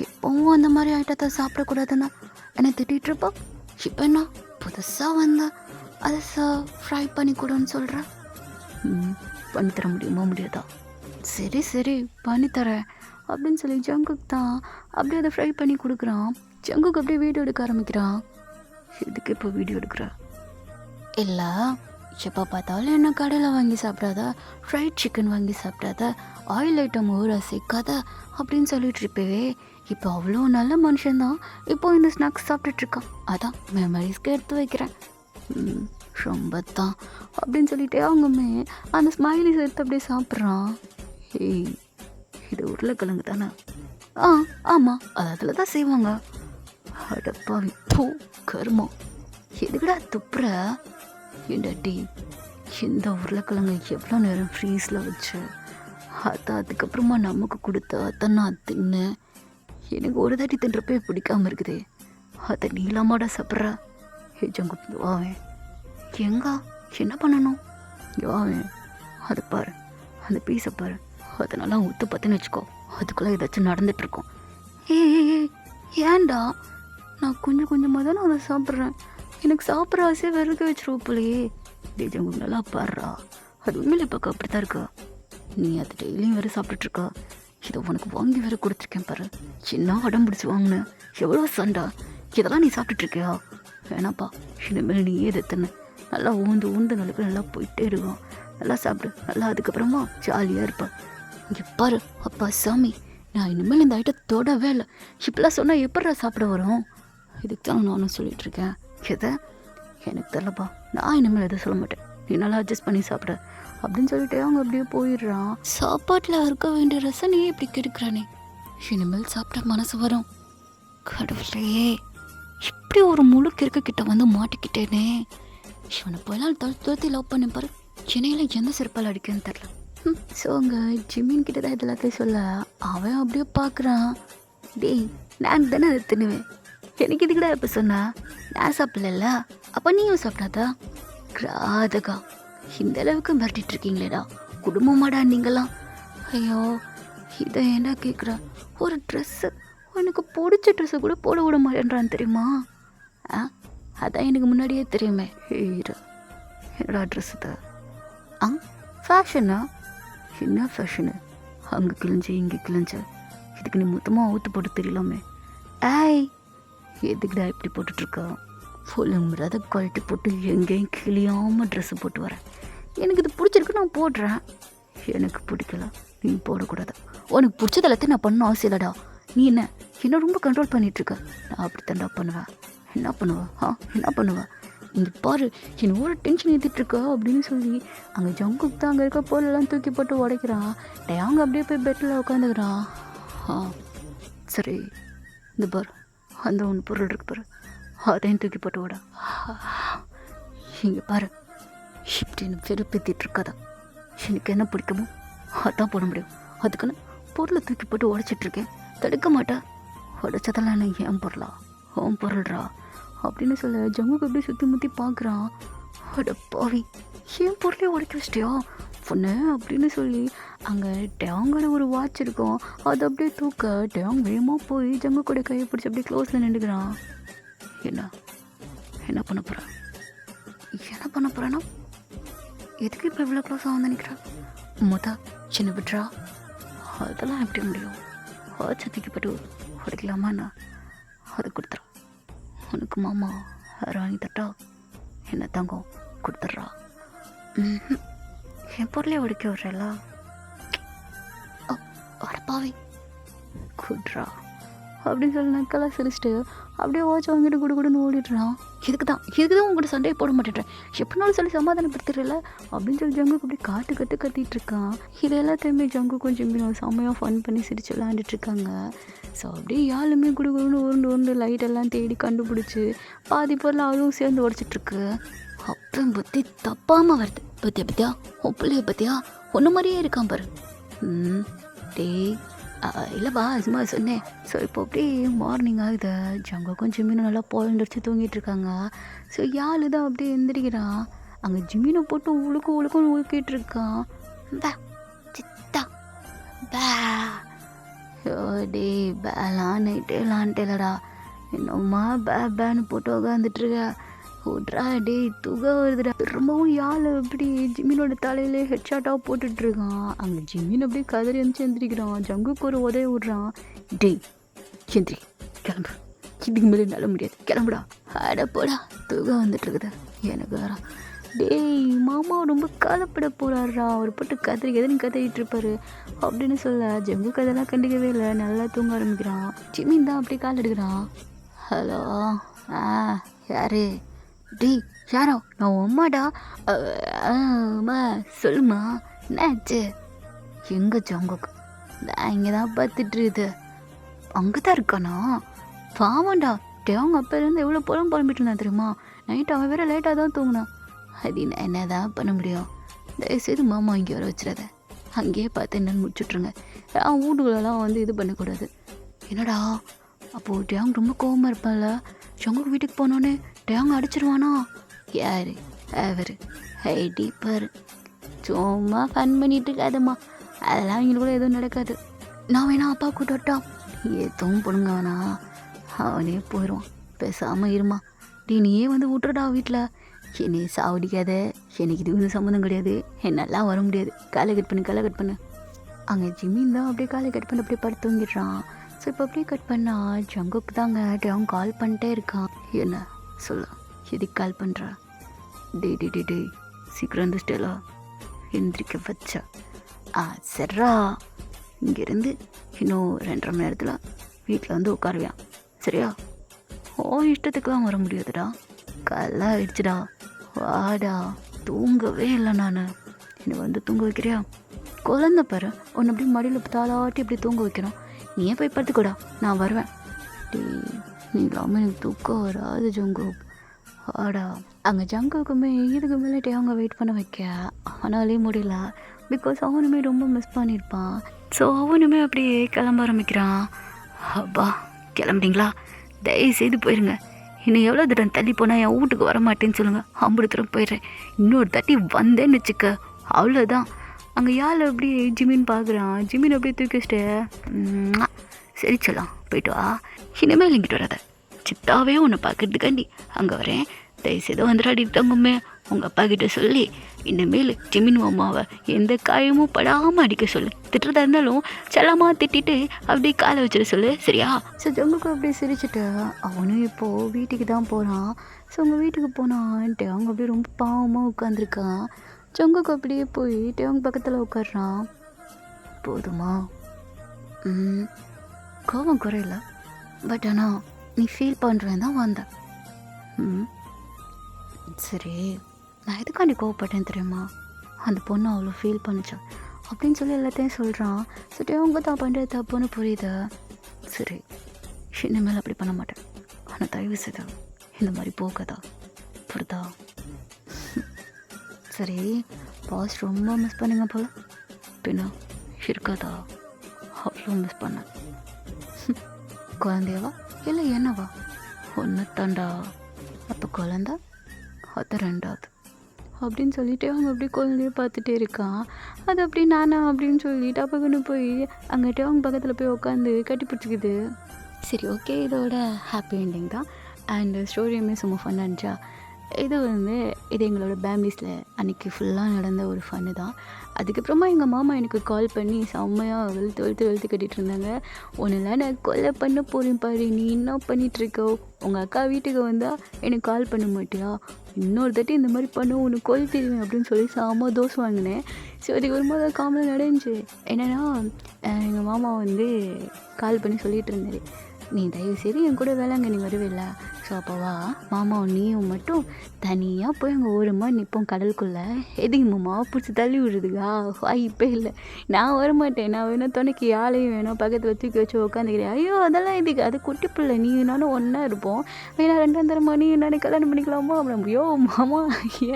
இப்போவும் அந்த மாதிரி ஐட்டத்தை சாப்பிடக்கூடாதுன்னா என்னை திட்டிகிட்ருப்பா. இப்போ என்ன புதுசாக வந்தா அதை ஃப்ரை பண்ணி கொடுன்னு சொல்கிறேன். பண்ணித்தர முடியுமா முடியாதா? சரி பண்ணித்தரேன் அப்படின்னு சொல்லி ஜங்குக்கு தான் அப்படியே அதை ஃப்ரை பண்ணி கொடுக்குறான். ஜங்குக்கு அப்படியே வீடியோ எடுக்க ஆரம்பிக்கிறான். இதுக்கு இப்போ வீடியோ எடுக்கிற? இல்லை, எப்போ பார்த்தாலும் என்ன கடையில் வாங்கி சாப்பிடாத, ஃப்ரைட் சிக்கன் வாங்கி சாப்பிடாத, ஆயில் ஐட்டம் ஊற சேர்க்காத அப்படின்னு சொல்லிட்டு இருப்பேவே. இப்போ அவ்வளோ நல்ல மனுஷன்தான் இப்போ இந்த ஸ்நாக்ஸ் சாப்பிட்டுட்ருக்கான். அதான் மெமரிஸ்க்கு எடுத்து வைக்கிறேன். ரொம்ப தான் அப்படின்னு சொல்லிட்டே அவங்கமே அந்த ஸ்மைலிஸ் எடுத்து அப்படியே சாப்பிட்றான். ஏய் இது உருளைக்கிழங்கு தானே? ஆமாம், அது அதில் தான் செய்வாங்க. அடப்பாவி பூ கருமம், எதுக்கடா துப்புற? ஏண்டாட்டி இந்த உருளைக்கிழங்கு எவ்வளோ நேரம் ஃப்ரீஸில் வச்சு அதுக்கப்புறமா நமக்கு கொடுத்த அதை நான் தின்னு எனக்கு ஒரு தாட்டி தின்றப்பே பிடிக்காமல் இருக்குதே, அதை நீளமாட சாப்பிட்ற. ஜங்கு வாவேன். எங்கா என்ன பண்ணணும்? வாவேன், அதை பாரு, அந்த பீஸை பாரு, அதனால ஊற்று பார்த்துன்னு வச்சுக்கோ, அதுக்குள்ளே ஏதாச்சும் நடந்துகிட்ருக்கோம். ஏன்டா நான் கொஞ்சம் கொஞ்சமாக தானே அதை சாப்பிட்றேன், எனக்கு சாப்பிட்ற ஆசையை விறகு வச்சிருவோம் போலையே. ஜங்கு நல்லா பாடுறா, அது உண்மையிலே பார்க்க அப்படி தான் இருக்கா. நீ அது டெய்லியும் வேறு சாப்பிட்டுட்ருக்கா, இதை உனக்கு வாங்கி வேறு கொடுத்துருக்கேன் பாரு. சின்ன உடம்பு பிடிச்சி வாங்கினேன், எவ்வளோ சண்டா, இதெல்லாம் நீ சாப்பிட்டுட்ருக்கியா? வேணாப்பா, இனிமேல் நீ ஏது எத்தனை நல்லா ஊந்து நல்ல நல்லா போயிட்டே இருக்கும். நல்லா சாப்பிடு, நல்லா அதுக்கப்புறமா ஜாலியாக இருப்பேன். இங்கே பாரு அப்பா சாமி, நான் இனிமேல் இந்த ஐட்டத்தை தொடவே இல்லை. இப்பெல்லாம் சொன்னால் எப்படா சாப்பிட வரும்? இதுக்கு தான் நானும் சொல்லிகிட்ருக்கேன். எதை எனக்கு தெரியலப்பா, நான் இனிமேல் எதுவும் சொல்ல மாட்டேன், நீ நல்லா அட்ஜஸ்ட் பண்ணி சாப்பிட அப்படின்னு சொல்லிட்டு அவங்க அப்படியே போயிடுறான். சாப்பாட்டில் இருக்க வேண்டிய ரசனையே இப்படி கெடுக்கிறானே, இனிமேல் சாப்பிட மனசு வரும். கடவுளையே இப்படி ஒரு முழு கிட்ட வந்து மாட்டிக்கிட்டேனே. இவனை போயெல்லாம் துரத்தி லவ் பண்ண பாரு, சென்னையில் எந்த செருப்பால் அடிக்குன்னு தெரில. ஸோ அங்கே ஜிம்மின் கிட்ட தான் இது எல்லாத்தையும் சொல்ல அவன் அப்படியே பார்க்குறான். டேய், நான் தானே அதை தின்னுவேன், எனக்கு இதுக்கிட்ட இப்போ சொன்னா, நான் சாப்பிடல, அப்போ நீயும் சாப்பிடாதா? கிராதகா, இந்த அளவுக்கு மிரட்டிட்டு இருக்கீங்களேடா, குடும்பமாடா நீங்களாம். ஐயோ, இதை ஏன்டா கேட்குற? ஒரு ட்ரெஸ்ஸு, எனக்கு பிடிச்ச ட்ரெஸ்ஸை கூட போட விட மாட்டேன்றான்னு தெரியுமா? அதான் எனக்கு முன்னாடியே தெரியுமே. ஹீரோ, என்னடா ட்ரெஸ்ஸு தான்? ஃபேஷனா? என்ன ஃபேஷனு? அங்கே கிழிஞ்ச இங்கே கிழிஞ்ச, இதுக்கு நீ மொத்தமாக ஊற்று போட்டு தெரியலாமே. ஏய், எதுக்குடா இப்படி போட்டுட்ருக்கா? ஃபுல்லுங்கிறத குவாலிட்டி போட்டு எங்கேயும் கிளியாமல் ட்ரெஸ்ஸு போட்டு வரேன். எனக்கு இது பிடிச்சிருக்கு, நான் போடுறேன். எனக்கு பிடிக்கல, நீ போடக்கூடாது. உனக்கு பிடிச்சது எல்லாத்தையும் நான் பண்ண அவசியம் இல்லைடா. நீ என்ன ரொம்ப கண்ட்ரோல் பண்ணிகிட்ருக்க. நான் அப்படி தாண்டா பண்ணுவேன். என்ன பண்ணுவேன்? இங்கே பாரு, என்னோட டென்ஷன் ஏற்றிட்டுருக்கா அப்படின்னு சொல்லி அங்கே ஜங்குக்கு தான் அங்கே இருக்க பொருளெல்லாம் தூக்கி போட்டு உடைக்கிறான். டேங்க அப்படியே போய் பெட்டில் உட்காந்துக்கிறான். சரி, இந்த பாரு, அந்த ஒன்று பொருள் இருக்கு பாரு, அதையும் தூக்கி போட்டு விட. இங்கே பாரு, இப்படின்னு வெறுப்பேற்றிட்டு இருக்காதா? எனக்கு என்ன பிடிக்குமோ அதான் போட முடியும். அதுக்குன்னு பொருளை தூக்கி போட்டு உடைச்சிட்ருக்கேன், தடுக்க மாட்டேன். உடைச்சதெல்லாம் என்ன ஏன் பொருளா? ஓம் பொருள்றா அப்படின்னு சொல்ல ஜங்குக்கு அப்படியே சுற்றி முற்றி பார்க்குறான். அட பாவி, ஏன் பொருளே உடைக்க வச்சிட்டியா பொண்ணு அப்படின்னு சொல்லி அங்கே டேங்கோட ஒரு வாட்ச் இருக்கும், அதை அப்படியே தூக்க டேங் வேகமாக போய் ஜங்கு கூட கையை பிடிச்சி அப்படியே க்ளோஸில் நின்றுக்கிறான். என்ன பண்ண போகிறேன்னா எதுக்கு இப்போ இவ்வளோ க்ளோஸாக வந்து நிற்கிறான்? சின்ன விட்றா, அதெல்லாம் எப்படி முடியும்? வாட்சத்துக்கு போட்டு உடைக்கலாமாண்ணா? அதை கொடுத்துறா. உனக்கு மாமா வாங்கி தட்டா? என்ன தங்கம் கொடுத்துட்றா. என் பொருளே உடைக்க விட்றல, அடப்பாவே குட்ரா அப்படின்னு சொல்லி நக்கெல்லாம் சிரிச்சிட்டு அப்படியே வாட்ச் வாங்கிட்டு குடுன்னு ஓடிடுறான். இதுக்கு தான் உங்கள்கிட்ட சண்டையை போட மாட்டேன்றேன், எப்படினாலும் சொல்லி சமாதானப்படுத்திடல அப்படின்னு சொல்லி ஜங்குக்கு அப்படியே கத்திட்டு இருக்கான். இது எல்லாத்தையுமே ஜங்கு கொஞ்சம் செம்மையாக ஃபன் பண்ணி சிரிச்சு விளையாண்டுட்ருக்காங்க. ஸோ அப்படியே யாருமே குடுன்னு உருண்டு லைட்டெல்லாம் தேடி கண்டுபிடிச்சி பாதி பொருள் அதுவும் சேர்ந்து உடச்சிட்ருக்கு. அப்போ புத்தி தப்பாமல் வருது. பத்தியா உன் பிள்ளைய பற்றியா ஒன்று மாதிரியே இருக்கான் பாரு. டேய், இல்லைப்பா சும்மா சொன்னேன். ஸோ இப்போ அப்படியே மார்னிங் ஆகுது, ஜங்குக்கும் ஜிம்மினும் நல்லா போலண்டிச்சு தூங்கிட்டு இருக்காங்க. ஸோ யாழ் தான் அப்படியே எந்திரிக்கிறான். அங்கே ஜிம்மினை போட்டு உழுக்குன்னு உழுக்கிட்டு இருக்கான். பே சித்தா பே, டே பேலாம் நைட்டேலான்ட்டேலடா, என்னம்மா பேன்னு போட்டு உட்காந்துட்ருக்க. ஓட்ரா டே, தூக வருதுடா. ரொம்பவும் யாழ் அப்படி ஜிம்மினோட தலையிலே ஹெட்ஷாட்டாக போட்டுட்ருக்கான். அங்கே ஜிம்மின் அப்படியே கதறி எந்திரிக்கிறான். ஜங்குக்கு ஒரு உதவி விட்றான். டேய் எந்திரி, கிளம்பு, இதுக்கு மேலே நல்ல முடியாது, கிளம்புடா. அட போடா, தூக வந்துட்டுருக்குது எனக்கு வேறா. டேய், மாமா ரொம்ப காலப்பட போகிறாரா, அவர் போட்டு எதுன்னு கதறிட்டு இருப்பாரு அப்படின்னு சொல்ல ஜங்கு கதெல்லாம் கண்டுக்கவே இல்லை, நல்லா தூங்க ஆரம்பிக்கிறான். ஜிம்மின் தான் அப்படியே கால் எடுக்கிறான். ஹலோ, யாரு? டேய் யாரோ, நான் அம்மாடா. அம்மா சொல்லுமா, என்னாச்சு? எங்கே ஜங்குக்கு? நான் இங்கே தான் பார்த்துட்ருக்குது. அங்கே தான் இருக்கானா? பாவண்டா, அவங்க அப்போலேருந்து எவ்வளோ புலம்பிட்டு இருந்தான் தெரியுமா? நைட்டு அவன் வேறு லேட்டாக தான் தூங்கினான். அது நான் என்ன தான் பண்ண முடியும்? தயவுசெய்து மாமா இங்கே வர வச்சுறாத, அங்கேயே பார்த்து என்னென்னு முடிச்சுட்ருங்க. வீட்டுக்குள்ளெல்லாம் வந்து இது பண்ணக்கூடாது. என்னடா அப்போது டேங் ரொம்ப கோவமாக இருப்பான்ல, ஜங்குக்கு வீட்டுக்கு போனோன்னே டேங் அடிச்சிருவானா? யார் அவர்? டீப்பர், சும்மா ஃபன் பண்ணிட்டு இருக்காதம்மா, அதெல்லாம் எங்களுக்குள்ள எதுவும் நடக்காது. நான் வேணா அப்பா கூட்டட்டா? எதுவும் பொண்ணுங்க வேணா, அவனே போயிடுவான், பேசாமல் இருமா. நீயே வந்து விட்டுறடா வீட்டில், என்னை சாவடிக்காத, எனக்கு இது வந்து சம்மந்தம் கிடையாது, என்னெல்லாம் வர முடியாது, காலை கட் பண்ணு. அங்கே ஜிம்மின் தான் அப்படியே காலை கட் பண்ணி அப்படியே படுத்து தூங்கிடுறான். ஸோ இப்போ அப்படியே கட் பண்ணா ஜங்குக்கு தாங்க அவன் கால் பண்ணிட்டே இருக்கான். என்ன சொல்ல, எதுக்கு கால் பண்ணுற? டே சீக்கிரம் வந்துட்டேலா, எந்திரிக்க வச்சா. சரிடா, இங்கேருந்து இன்னும் 2.5 மணி நேரத்தில் வீட்டில் வந்து உட்காருவேன், சரியா? இஷ்டத்துக்குலாம் வர முடியாதுடா, காலைலாம் ஆயிடுச்சுடா, வாடா. தூங்கவே இல்லை நான், என்னை வந்து தூங்க வைக்கிறியா? குழந்த பாரு, உன்னை அப்படியே மடியில் தாளாட்டி இப்படி தூங்க வைக்கணும், நீ ஏன் போய் படுத்துக்கூடா, நான் வருவேன். டே நீ இல்லாமல் எனக்கு தூக்கம் வராது ஜங்குக். ஆடா அங்கே ஜங்குக்குமே இதுக்கு மேலே அவங்க வெயிட் பண்ண வைக்க அவனாலே முடியல. பிகாஸ் அவனுமே ரொம்ப மிஸ் பண்ணியிருப்பான். ஸோ அவனுமே அப்படியே கிளம்ப ஆரம்பிக்கிறான். அப்பா கிளம்பிட்டீங்களா, தயவு செய்து போயிருங்க. இன்னும் எவ்வளோ தூரம் தள்ளி போனால் என் வீட்டுக்கு வர மாட்டேன்னு சொல்லுங்கள். 50 தூரம் போயிடுறேன். இன்னொரு தட்டி வந்தேன்னு வச்சுக்க அவ்வளோதான். அங்கே யாழ் அப்படியே ஜிமின் பார்க்குறான். ஜிமின் அப்படியே தூக்கி வச்சுட்டு சரி சொல்லலாம் போயிட்டு வா, இனிமேல் இங்கிட்டு வராத, சித்தாவே உன்னை பார்க்கறதுக்காண்டி அங்கே வரேன், தயவுசெய்து வந்துடாடிட்டாங்கம்மே உங்கள் அப்பா கிட்ட சொல்லி இனிமேல் ஜிமின் மாமாவை எந்த காயமும் படாமல் அடிக்க சொல்லு. திட்டுறதா இருந்தாலும் செல்லமாக திட்டிட்டு அப்படியே காலை வச்சுட சொல்லு, சரியா? ஸோ ஜங்குக்கு அப்படியே சிரிச்சுட்டு அவனும் இப்போது வீட்டுக்கு தான் போகிறான். ஸோ அவங்க வீட்டுக்கு போனான்ட்டு அவங்க அப்படியே ரொம்ப பாவமாக உட்காந்துருக்கான். ஜங்குக்கு அப்படியே போயிட்டு அவங்க பக்கத்தில் உட்காடுறான். போதுமா? கோபம் குறையில, பட் ஆனால் நீ ஃபீல் பண்ணுறேன் தான் வந்தேன். சரி, நான் எதுக்காண்டி கோவப்பட்டேன் தெரியுமா? அந்த பொண்ணு அவ்வளோ ஃபீல் பண்ணிச்சா அப்படின்னு சொல்லி எல்லாத்தையும் சொல்கிறான். சரி அவங்க தான் பண்ணுறது தப்புன்னு புரியுது. சரி இனிமேல் அப்படி பண்ண மாட்டேன். ஆனால் தயவு செய்து இந்த மாதிரி போகாதா, புரியுதா? சரி பாஸ் ரொம்ப மிஸ் பண்ணுங்க போல, பின்ன இருக்காதா? அவ்வளோ மிஸ் பண்ண குழந்தையவா இல்லை என்னவா? ஒன்று தாண்டா. அப்போ குழந்த அது 2வது அப்படின்னு சொல்லிட்டு அவங்க அப்படியே குழந்தைய பார்த்துட்டே இருக்கான். அது அப்படி நானா அப்படின்னு சொல்லிட்டு அப்போக்குன்னு போய் அங்கிட்ட அவங்க பக்கத்தில் போய் உட்காந்து கட்டி பிடிச்சிக்குது. சரி ஓகே, இதோட ஹாப்பி எண்டிங் தான். அண்ட் ஸ்டோரியுமே சும்மா ஃபன்னாக இருந்துச்சா? இது எங்களோட ஃபேமிலிஸில் அன்றைக்கி ஃபுல்லாக நடந்த ஒரு ஃபன்னு தான். அதுக்கப்புறமா எங்கள் மாமா எனக்கு கால் பண்ணி செம்மையாக வெளுத்து கட்டிகிட்டு இருந்தாங்க. ஒன்றுலாம் நான் கொலை பண்ண போகிறேன் பாரு, நீ என்ன பண்ணிகிட்ருக்கோ? உங்கள் அக்கா வீட்டுக்கு வந்தால் எனக்கு கால் பண்ண மாட்டியா? இன்னொரு தட்டி இந்த மாதிரி பண்ண உனக்கு கொல் தெரியும் அப்படின்னு சொல்லி செம்ம தோசை வாங்கினேன். ஸோ அதுக்கு வரும்போது காமெடி நடந்துச்சு. என்னென்னா எங்கள் மாமா கால் பண்ணி சொல்லிகிட்டு இருந்தார், நீ தயவு செய்து என் கூட வேளாங்கண்ணி வருவில்ல, ஸோ அப்போவா மாமாவும் நீயும் மட்டும் தனியாக போய் அங்கே ஓரமாக நிற்போம் கடலுக்குள்ளே. எதுக்கு மாமா பிடிச்சி தள்ளி விடுறதுக்கா? வாய்ப்பே இல்லை, நான் வரமாட்டேன். நான் வேணால் துணைக்கு யாழையும் வேணும் பக்கத்தில் தூக்கி வச்சு உட்காந்துக்கிறேன். ஐயோ அதெல்லாம் எதுக்கு, அது குட்டி பிள்ளை, நீ நானும் ஒன்றா இருப்போம், வேணா 2ஆம் தரமா நீ நானே கல்யாணம் பண்ணிக்கலாமா? அப்புறம் ஐயோ மாமா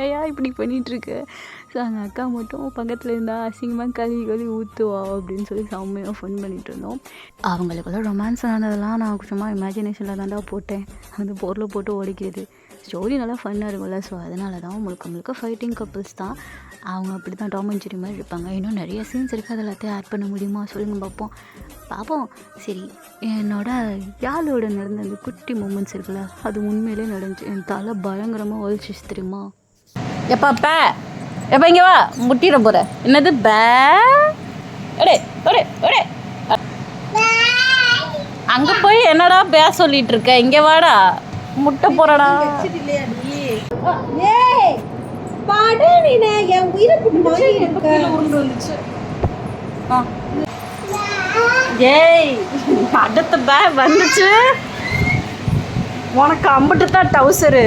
ஏயா இப்படி பண்ணிகிட்ருக்கு? ஸோ எங்கள் அக்கா மட்டும் பக்கத்தில் இருந்தால் அசிங்கமாக கழுவி ஊற்றுவா அப்படின்னு சொல்லி செம்மையாக ஃபன் பண்ணிகிட்டு இருந்தோம். அவங்களுக்குள்ள ரொமான்ஸ் ஆனதெல்லாம் நான் சும்மா இமேஜினேஷனில் தான்டா போட்டேன். அந்த பொருளை போட்டு ஓடிக்கிறது. ஸ்டோரி நல்லா ஃபன்னாக இருக்கும்ல, ஸோ அதனால தான் முழுக்க ஃபைட்டிங் கப்புள்ஸ் தான். அவங்க அப்படி தான் டாம் அண்ட் ஜெர்ரி மாதிரி இருப்பாங்க. இன்னும் நிறைய சீன்ஸ் இருக்குது, அது எல்லாத்தையும் ஆட் பண்ண முடியுமா சொல்லுங்கள் பார்ப்போம். சரி, என்னோட யாழோட நடந்த அந்த குட்டி மூமெண்ட்ஸ் இருக்குல்ல, அது உண்மையிலே நடந்துச்சு. என் தலை பயங்கரமாக ஒழிச்சிச்சு தெரியுமா? எப்பா எப்போ இங்கே வா, முட்டிட போகிற. என்னது பே ஒடே ஒடே ஒடே அங்கே போய் என்னடா பே சொல்லிட்டு இருக்க? இங்கே வாடா, முட்டை போறடா. ஏய் அடுத்த பே வந்துச்சு உனக்கு. அம்பிட்டு தான் டவுசரு.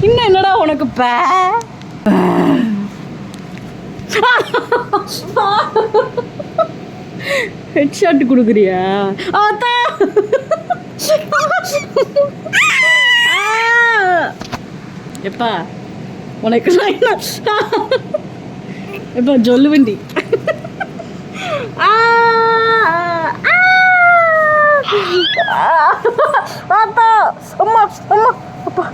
இன்னும் என்னடா உனக்கு பே? ஹெட்ஷாட் கொடுக்குறியா? எப்பா உனக்கு எப்பா சொல்லு வண்டி. அம்மா அம்மா அப்பா